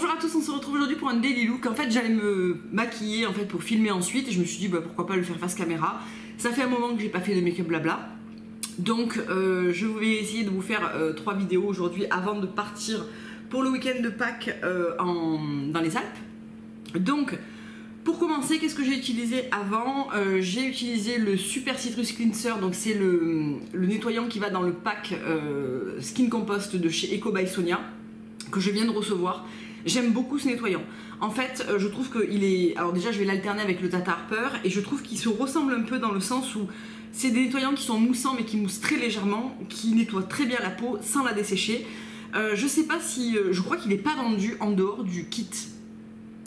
Bonjour à tous, on se retrouve aujourd'hui pour un daily look. En fait j'allais me maquiller en fait pour filmer ensuite et je me suis dit bah, pourquoi pas le faire face caméra. Ça fait un moment que j'ai pas fait de make-up blabla. Donc je vais essayer de vous faire 3 vidéos aujourd'hui avant de partir pour le week-end de Pâques dans les Alpes. Donc pour commencer, qu'est-ce que j'ai utilisé avant? J'ai utilisé le Super Citrus Cleanser, donc c'est le nettoyant qui va dans le pack Skin Compost de chez Eco by Sonia, que je viens de recevoir. J'aime beaucoup ce nettoyant. En fait, je trouve qu'il est... Alors déjà, je vais l'alterner avec le Tata Harper, et je trouve qu'il se ressemble un peu dans le sens où c'est des nettoyants qui sont moussants, mais qui moussent très légèrement, qui nettoient très bien la peau sans la dessécher. Je sais pas si... je crois qu'il n'est pas vendu en dehors du kit.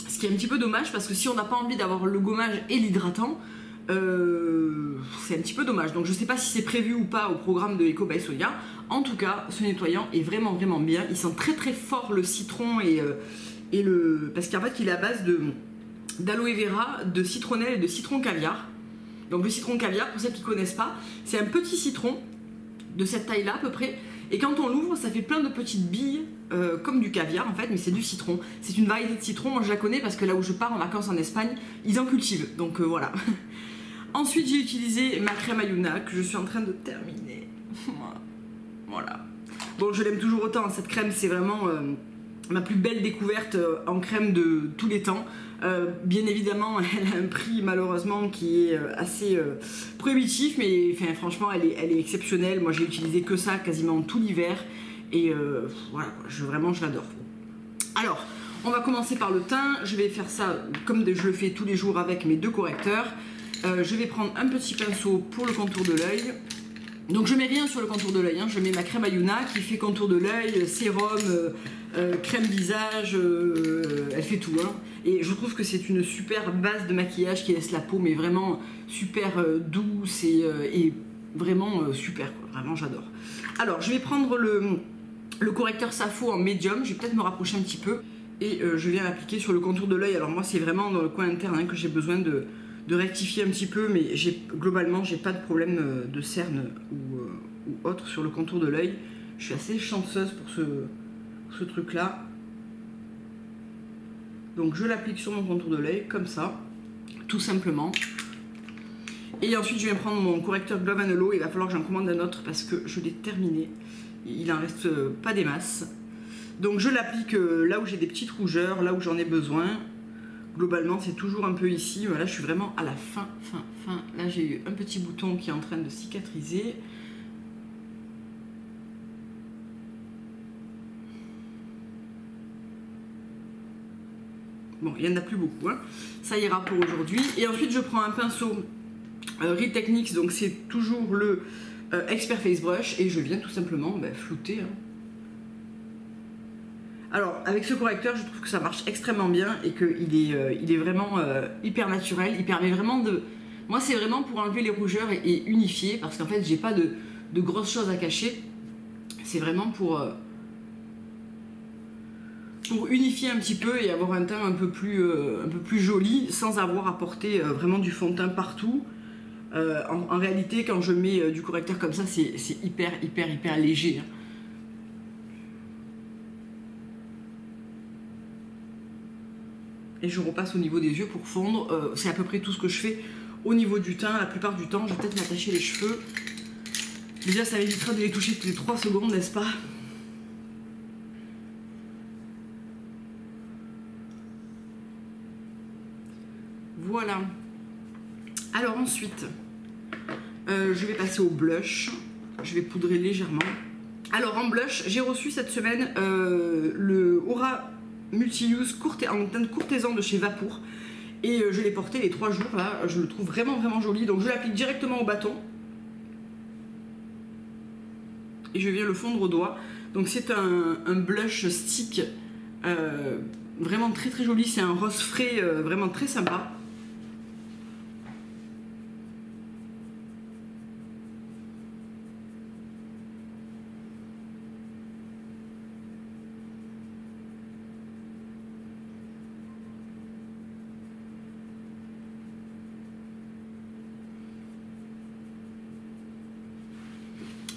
Ce qui est un petit peu dommage, parce que si on n'a pas envie d'avoir le gommage et l'hydratant, c'est un petit peu dommage. Donc je sais pas si c'est prévu ou pas au programme de Eco by Sonia. En tout cas, ce nettoyant est vraiment bien. Il sent très fort le citron parce qu'en fait il est à base d'aloe vera, de citronnelle et de citron caviar. Donc le citron caviar, pour ceux qui connaissent pas, c'est un petit citron de cette taille là à peu près, et quand on l'ouvre ça fait plein de petites billes comme du caviar en fait, mais c'est du citron. C'est une variété de citron, moi je la connais parce que là où je pars en vacances en Espagne, ils en cultivent, donc voilà. Ensuite j'ai utilisé ma crème Ayuna que je suis en train de terminer. Voilà. Bon, je l'aime toujours autant, cette crème c'est vraiment ma plus belle découverte en crème de tous les temps. Bien évidemment elle a un prix malheureusement qui est assez prohibitif, mais enfin, franchement elle est exceptionnelle. Moi j'ai utilisé que ça quasiment tout l'hiver et voilà, vraiment je l'adore. Alors on va commencer par le teint. Je vais faire ça comme je le fais tous les jours avec mes 2 correcteurs. Je vais prendre un petit pinceau pour le contour de l'œil. Donc je mets rien sur le contour de l'œil, hein. Je mets ma crème Ayuna qui fait contour de l'œil, sérum, crème visage, elle fait tout, hein. Et je trouve que c'est une super base de maquillage qui laisse la peau mais vraiment super douce et vraiment super, quoi. Vraiment j'adore. Alors je vais prendre le correcteur Safo en médium, je vais peut-être me rapprocher un petit peu et je viens l'appliquer sur le contour de l'œil. Alors moi c'est vraiment dans le coin interne, hein, que j'ai besoin de rectifier un petit peu, mais globalement j'ai pas de problème de cerne ou autre sur le contour de l'œil. Je suis assez chanceuse pour ce truc là. Donc je l'applique sur mon contour de l'œil comme ça, tout simplement. Et ensuite je vais prendre mon correcteur Glove & Halo. Il va falloir que j'en commande un autre parce que je l'ai terminé, il en reste pas des masses. Donc je l'applique là où j'ai des petites rougeurs, là où j'en ai besoin. Globalement c'est toujours un peu ici. Là je suis vraiment à la fin. Là j'ai eu un petit bouton qui est en train de cicatriser. Bon, il n'y en a plus beaucoup, hein. Ça ira pour aujourd'hui. Et ensuite je prends un pinceau Real Techniques, donc c'est toujours le Expert Face Brush, et je viens tout simplement flouter, hein. Alors avec ce correcteur je trouve que ça marche extrêmement bien et qu'il est vraiment hyper naturel. Il permet vraiment de... Moi c'est vraiment pour enlever les rougeurs et unifier, parce qu'en fait j'ai pas de grosses choses à cacher. C'est vraiment pour unifier un petit peu et avoir un teint un peu plus joli sans avoir à porter vraiment du fond de teint partout. En réalité quand je mets du correcteur comme ça c'est hyper léger, hein. Et je repasse au niveau des yeux pour fondre. C'est à peu près tout ce que je fais au niveau du teint. La plupart du temps je vais peut-être m'attacher les cheveux. Déjà ça m'évitera de les toucher toutes les 3 secondes, n'est-ce pas? Voilà. Alors ensuite je vais passer au blush. Je vais poudrer légèrement. Alors en blush j'ai reçu cette semaine le Aura Multi-Use en teinte courtisan de chez Vapour, et je l'ai porté les 3 jours là. Je le trouve vraiment joli, donc je l'applique directement au bâton et je viens le fondre au doigt. Donc c'est un blush stick vraiment très joli. C'est un rose frais vraiment très sympa.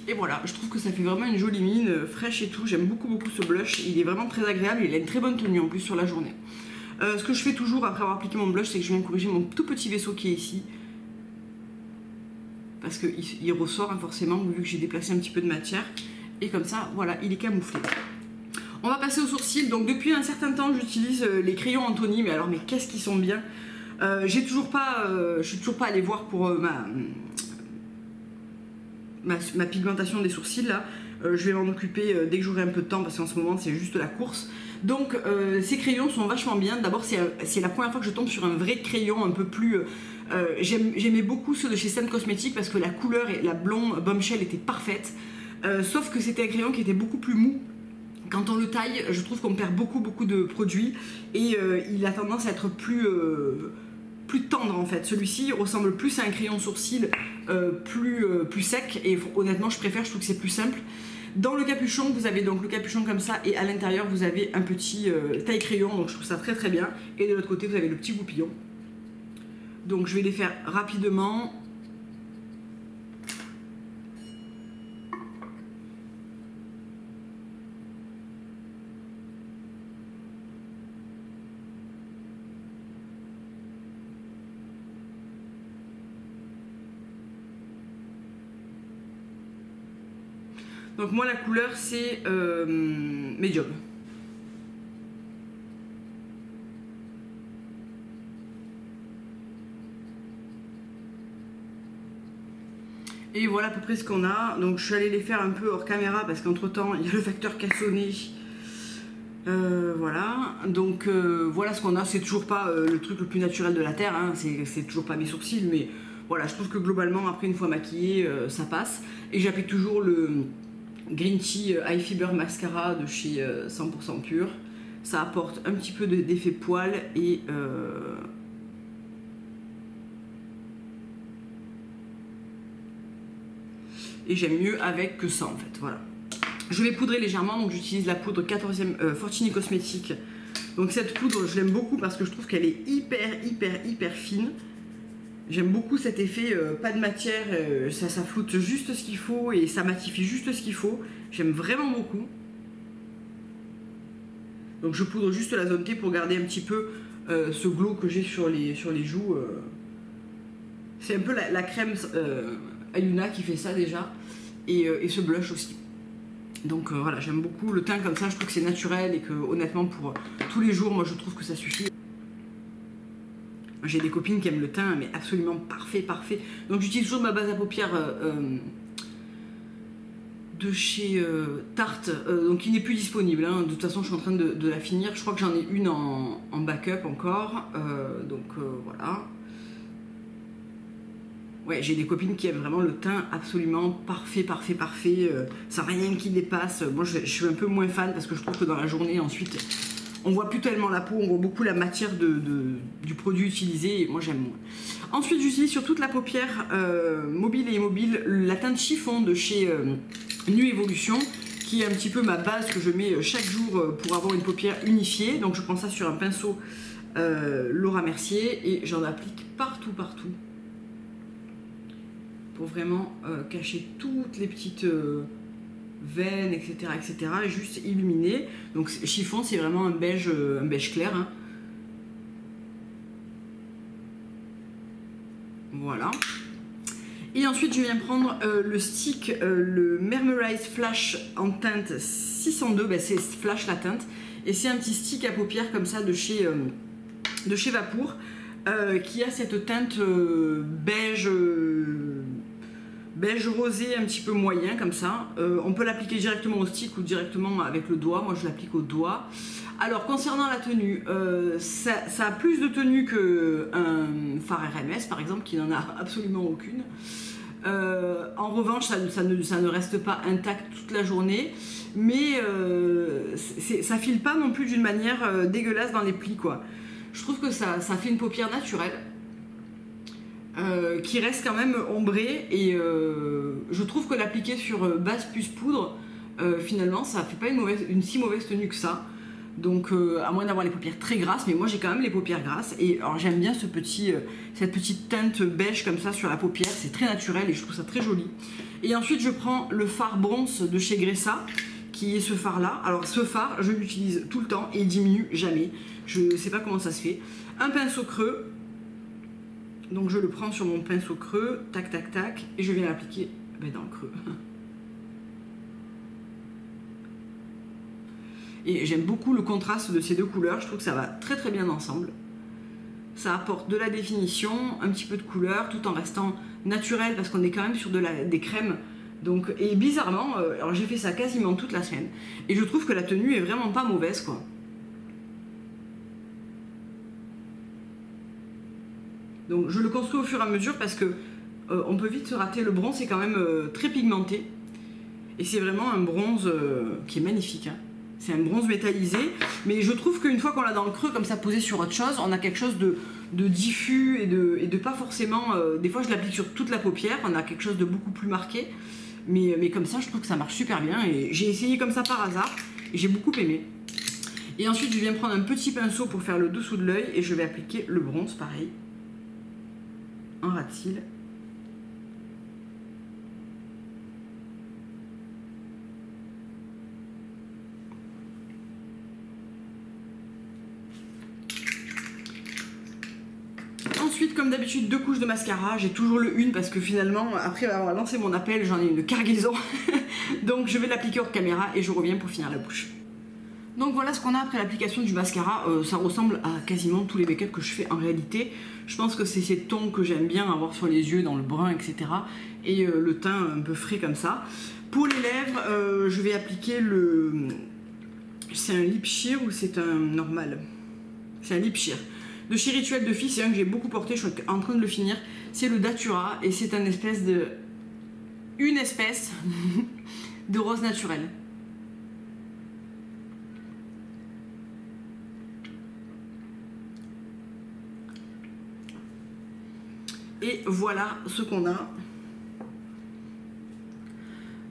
Et voilà, je trouve que ça fait vraiment une jolie mine, fraîche et tout. J'aime beaucoup ce blush. Il est vraiment très agréable et il a une très bonne tenue en plus sur la journée. Ce que je fais toujours après avoir appliqué mon blush, c'est que je viens corriger mon tout petit vaisseau qui est ici. Parce qu'il ressort hein, forcément, vu que j'ai déplacé un petit peu de matière. Et comme ça, voilà, il est camouflé. On va passer aux sourcils. Donc depuis un certain temps, j'utilise les crayons Anthony. Mais alors, mais qu'est-ce qu'ils sont bien. Je suis toujours pas allée voir pour ma pigmentation des sourcils là. Je vais m'en occuper dès que j'aurai un peu de temps parce qu'en ce moment c'est juste la course. Donc ces crayons sont vachement bien. D'abord c'est la première fois que je tombe sur un vrai crayon un peu plus... J'aimais beaucoup ceux de chez Sen Cosmetics parce que la couleur et la blonde bombshell était parfaite. Sauf que c'était un crayon qui était beaucoup plus mou. Quand on le taille, je trouve qu'on perd beaucoup de produits et il a tendance à être plus tendre en fait. Celui-ci ressemble plus à un crayon sourcil plus sec et honnêtement je préfère, je trouve que c'est plus simple. Dans le capuchon, vous avez donc le capuchon comme ça et à l'intérieur vous avez un petit taille crayon, donc je trouve ça très bien. Et de l'autre côté vous avez le petit goupillon. Donc je vais les faire rapidement. Donc moi la couleur c'est médium. Et voilà à peu près ce qu'on a. Donc je suis allée les faire un peu hors caméra parce qu'entre temps il y a le facteur qui a sonné. Voilà. Donc voilà ce qu'on a. C'est toujours pas le truc le plus naturel de la terre. Hein. C'est toujours pas mes sourcils. Mais voilà, je trouve que globalement après une fois maquillée ça passe. Et j'applique toujours le Green Tea Eye Fiber Mascara de chez 100% Pur. Ça apporte un petit peu d'effet poil et j'aime mieux avec que ça en fait, voilà. Je vais poudrer légèrement, donc j'utilise la poudre 14e Fortini Cosmetics. Donc cette poudre, je l'aime beaucoup parce que je trouve qu'elle est hyper fine. J'aime beaucoup cet effet, pas de matière, ça floute juste ce qu'il faut et ça matifie juste ce qu'il faut. J'aime vraiment beaucoup. Donc je poudre juste la zone T pour garder un petit peu ce glow que j'ai sur les joues. C'est un peu la crème Ayuna qui fait ça déjà. Et ce blush aussi. Donc voilà, j'aime beaucoup le teint comme ça, je trouve que c'est naturel et que honnêtement pour tous les jours, moi je trouve que ça suffit. J'ai des copines qui aiment le teint, mais absolument parfait. Donc j'utilise toujours ma base à paupières de chez Tarte, donc qui n'est plus disponible. Hein. De toute façon, je suis en train de la finir. Je crois que j'en ai une en backup encore. Voilà. Ouais, j'ai des copines qui aiment vraiment le teint absolument parfait. Sans rien qui dépasse. Moi, je suis un peu moins fan parce que je trouve que dans la journée, ensuite... On voit plus tellement la peau, on voit beaucoup la matière du produit utilisé et moi j'aime moins. Ensuite j'utilise sur toute la paupière mobile et immobile la teinte chiffon de chez Nu Evolution qui est un petit peu ma base que je mets chaque jour pour avoir une paupière unifiée. Donc je prends ça sur un pinceau Laura Mercier et j'en applique partout pour vraiment cacher toutes les petites... veines, etc., et juste illuminer. Donc chiffon, c'est vraiment un beige clair. Hein. Voilà. Et ensuite, je viens prendre le stick, le Mermerize Flash en teinte 602. Ben, c'est Flash la teinte. Et c'est un petit stick à paupières comme ça de chez Vapour qui a cette teinte beige rosé un petit peu moyen comme ça. On peut l'appliquer directement au stick ou directement avec le doigt. Moi je l'applique au doigt. Alors concernant la tenue, ça a plus de tenue qu'un fard RMS par exemple qui n'en a absolument aucune. En revanche ça ne reste pas intact toute la journée, mais ça file pas non plus d'une manière dégueulasse dans les plis quoi. Je trouve que ça fait une paupière naturelle. Qui reste quand même ombré et je trouve que l'appliquer sur base plus poudre finalement ça fait pas une si mauvaise tenue que ça. Donc à moins d'avoir les paupières très grasses, mais moi j'ai quand même les paupières grasses. Et alors j'aime bien cette petite teinte beige comme ça sur la paupière, c'est très naturel et je trouve ça très joli. Et ensuite je prends le fard bronze de chez Gressa, qui est ce fard là. Alors ce fard je l'utilise tout le temps et il diminue jamais. Je sais pas comment ça se fait. Un pinceau creux. Donc je le prends sur mon pinceau creux, tac tac tac, et je viens l'appliquer dans le creux. Et j'aime beaucoup le contraste de ces deux couleurs, je trouve que ça va très très bien ensemble. Ça apporte de la définition, un petit peu de couleur, tout en restant naturel parce qu'on est quand même sur des crèmes. Donc, et bizarrement, alors j'ai fait ça quasiment toute la semaine, et je trouve que la tenue est vraiment pas mauvaise quoi. Donc je le construis au fur et à mesure parce que on peut vite se rater. Le bronze est quand même très pigmenté, et c'est vraiment un bronze qui est magnifique, hein. C'est un bronze métallisé, mais je trouve qu'une fois qu'on l'a dans le creux comme ça posé sur autre chose, on a quelque chose de diffus et de pas forcément... des fois je l'applique sur toute la paupière, on a quelque chose de beaucoup plus marqué, mais comme ça je trouve que ça marche super bien, et j'ai essayé comme ça par hasard et j'ai beaucoup aimé. Et ensuite je viens prendre un petit pinceau pour faire le dessous de l'œil et je vais appliquer le bronze pareil, en ras de cils. Ensuite, comme d'habitude, 2 couches de mascara. J'ai toujours le une parce que finalement, après avoir lancé mon appel, j'en ai une cargaison. Donc je vais l'appliquer hors caméra et je reviens pour finir la bouche. Donc voilà ce qu'on a après l'application du mascara. Ça ressemble à quasiment tous les make-up que je fais en réalité. Je pense que c'est ces tons que j'aime bien avoir sur les yeux, dans le brun, etc. Et le teint un peu frais comme ça. Pour les lèvres, je vais appliquer le... C'est un lip sheer ou c'est un normal? C'est un lip sheer. De chez Rituel de Fille, c'est un que j'ai beaucoup porté, je suis en train de le finir. C'est le Datura et c'est une espèce de rose naturel. Et voilà ce qu'on a.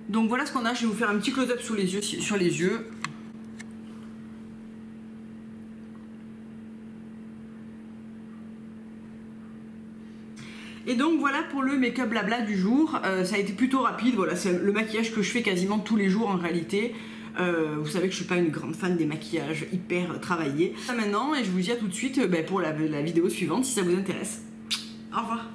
Donc voilà ce qu'on a, je vais vous faire un petit close-up sur les yeux. Et donc voilà pour le make-up blabla du jour. Ça a été plutôt rapide, voilà, c'est le maquillage que je fais quasiment tous les jours en réalité. Vous savez que je suis pas une grande fan des maquillages hyper travaillés. Maintenant, et je vous dis à tout de suite pour la vidéo suivante si ça vous intéresse. Au revoir.